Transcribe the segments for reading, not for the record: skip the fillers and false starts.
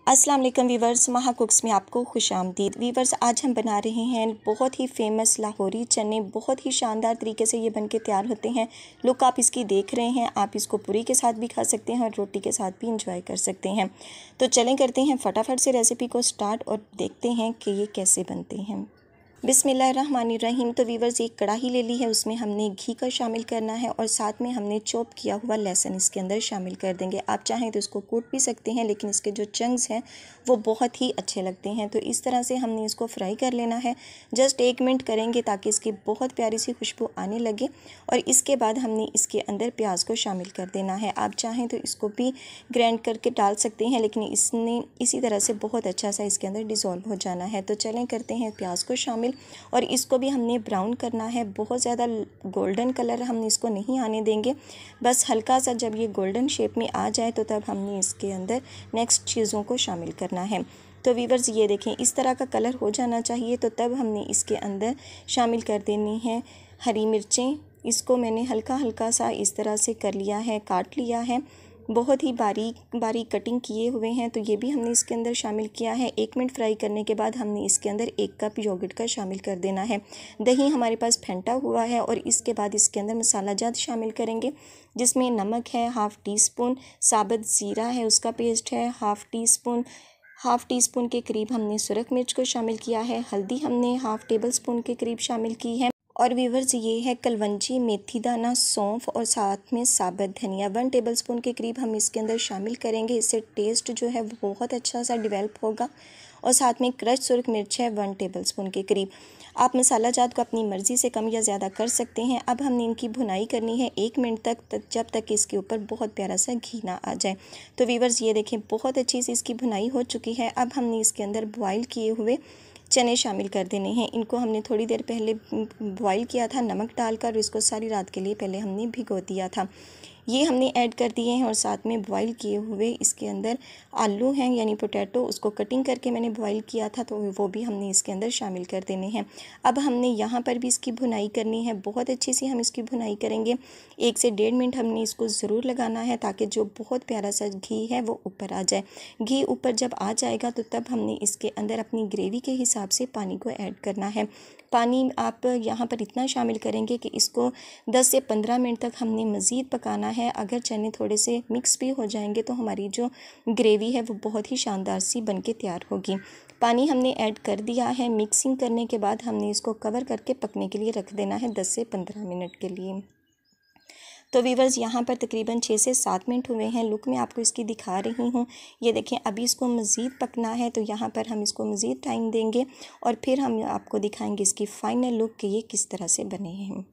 अस्सलाम वालेकुम वीवर्स, महा कुक्स में आपको खुशामदीद। वीवर्स, आज हम बना रहे हैं बहुत ही फेमस लाहौरी चने। बहुत ही शानदार तरीके से ये बनके तैयार होते हैं। लुक आप इसकी देख रहे हैं। आप इसको पूरी के साथ भी खा सकते हैं और रोटी के साथ भी इंजॉय कर सकते हैं। तो चलें करते हैं फटाफट से रेसिपी को स्टार्ट और देखते हैं कि ये कैसे बनते हैं। बिस्मिल्लाहिर्रहमानिर्रहीम। तो वीवर्स, एक कढ़ाई ले ली है, उसमें हमने घी का शामिल करना है और साथ में हमने चॉप किया हुआ लहसुन इसके अंदर शामिल कर देंगे। आप चाहें तो इसको कूट भी सकते हैं, लेकिन इसके जो चंक्स हैं वो बहुत ही अच्छे लगते हैं। तो इस तरह से हमने इसको फ्राई कर लेना है। जस्ट 1 मिनट करेंगे ताकि इसकी बहुत प्यारी सी खुशबू आने लगे। और इसके बाद हमने इसके अंदर प्याज को शामिल कर देना है। आप चाहें तो इसको भी ग्राइंड करके डाल सकते हैं, लेकिन इसने इसी तरह से बहुत अच्छा सा इसके अंदर डिज़ोल्व हो जाना है। तो चलें करते हैं प्याज को शामिल, और इसको भी हमने ब्राउन करना है। बहुत ज़्यादा गोल्डन कलर हमने इसको नहीं आने देंगे, बस हल्का सा जब ये गोल्डन शेप में आ जाए तो तब हमने इसके अंदर नेक्स्ट चीज़ों को शामिल करना है। तो वीवर्स, ये देखें इस तरह का कलर हो जाना चाहिए। तो तब हमने इसके अंदर शामिल कर देनी है हरी मिर्चें। इसको मैंने हल्का हल्का सा इस तरह से कर लिया है, काट लिया है। बहुत ही बारीक बारीक कटिंग किए हुए हैं, तो ये भी हमने इसके अंदर शामिल किया है। 1 मिनट फ्राई करने के बाद हमने इसके अंदर 1 कप योगर्ट का शामिल कर देना है। दही हमारे पास फेंटा हुआ है। और इसके बाद इसके अंदर मसाला जात शामिल करेंगे, जिसमें नमक है हाफ़ टी स्पून, साबुत ज़ीरा है उसका पेस्ट है हाफ़ टी स्पून के करीब हमने सुरख मिर्च को शामिल किया है। हल्दी हमने हाफ़ टेबल स्पून के करीब शामिल की है। और वीवर्स, ये है कलवंजी, मेथी दाना, सौंफ और साथ में साबुत धनिया 1 टेबल स्पून के करीब हम इसके अंदर शामिल करेंगे। इससे टेस्ट जो है वो बहुत अच्छा सा डेवलप होगा। और साथ में क्रश सुरख मिर्च है 1 टेबल स्पून के करीब। आप मसाला जात को अपनी मर्ज़ी से कम या ज़्यादा कर सकते हैं। अब हमने इनकी भुनाई करनी है 1 मिनट तक, जब तक इसके ऊपर बहुत प्यारा सा घी ना आ जाए। तो वीवर्स, ये देखें बहुत अच्छी सी इसकी भुनाई हो चुकी है। अब हमने इसके अंदर बॉयल किए हुए चने शामिल कर देने हैं। इनको हमने थोड़ी देर पहले बॉईल किया था नमक डालकर। इसको सारी रात के लिए पहले हमने भिगो दिया था। ये हमने ऐड कर दिए हैं। और साथ में बॉईल किए हुए इसके अंदर आलू हैं, यानी पोटैटो, उसको कटिंग करके मैंने बॉईल किया था, तो वो भी हमने इसके अंदर शामिल कर देने हैं। अब हमने यहाँ पर भी इसकी भुनाई करनी है, बहुत अच्छी सी हम इसकी भुनाई करेंगे। 1 से 1.5 मिनट हमने इसको ज़रूर लगाना है, ताकि जो बहुत प्यारा सा घी है वो ऊपर आ जाए। घी ऊपर जब आ जाएगा तो तब हमने इसके अंदर अपनी ग्रेवी के हिसाब से पानी को ऐड करना है। पानी आप यहाँ पर इतना शामिल करेंगे कि इसको 10 से 15 मिनट तक हमने मज़ीद पकाना है। अगर चने थोड़े से मिक्स भी हो जाएंगे तो हमारी जो ग्रेवी है वो बहुत ही शानदार सी बनके तैयार होगी। पानी हमने ऐड कर दिया है। मिक्सिंग करने के बाद हमने इसको कवर करके पकने के लिए रख देना है 10 से 15 मिनट के लिए। तो वीवर्स, यहाँ पर तकरीबन 6 से 7 मिनट हुए हैं। लुक मैं आपको इसकी दिखा रही हूँ। ये देखें, अभी इसको मज़ीद पकना है, तो यहाँ पर हम इसको मज़ीद टाइम देंगे और फिर हम आपको दिखाएंगे इसकी फ़ाइनल लुक कि ये किस तरह से बने हैं।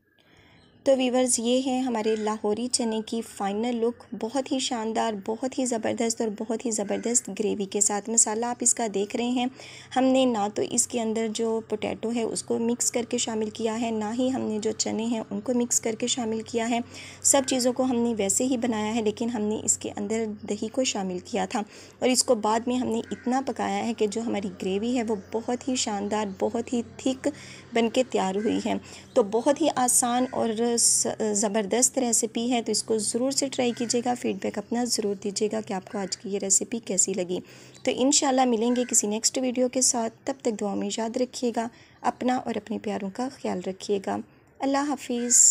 तो वीवर्स, ये है हमारे लाहौरी चने की फ़ाइनल लुक। बहुत ही शानदार, बहुत ही ज़बरदस्त और बहुत ही ज़बरदस्त ग्रेवी के साथ। मसाला आप इसका देख रहे हैं। हमने ना तो इसके अंदर जो पोटैटो है उसको मिक्स करके शामिल किया है, ना ही हमने जो चने हैं उनको मिक्स करके शामिल किया है। सब चीज़ों को हमने वैसे ही बनाया है, लेकिन हमने इसके अंदर दही को शामिल किया था। और इसको बाद में हमने इतना पकाया है कि जो हमारी ग्रेवी है वो बहुत ही शानदार, बहुत ही थिक बनके तैयार हुई है। तो बहुत ही आसान और ज़बरदस्त रेसिपी है, तो इसको ज़रूर से ट्राई कीजिएगा। फ़ीडबैक अपना ज़रूर दीजिएगा कि आपको आज की ये रेसिपी कैसी लगी। तो इंशाल्लाह मिलेंगे किसी नेक्स्ट वीडियो के साथ। तब तक दुआ में याद रखिएगा, अपना और अपने प्यारों का ख्याल रखिएगा। अल्लाह हाफिज़।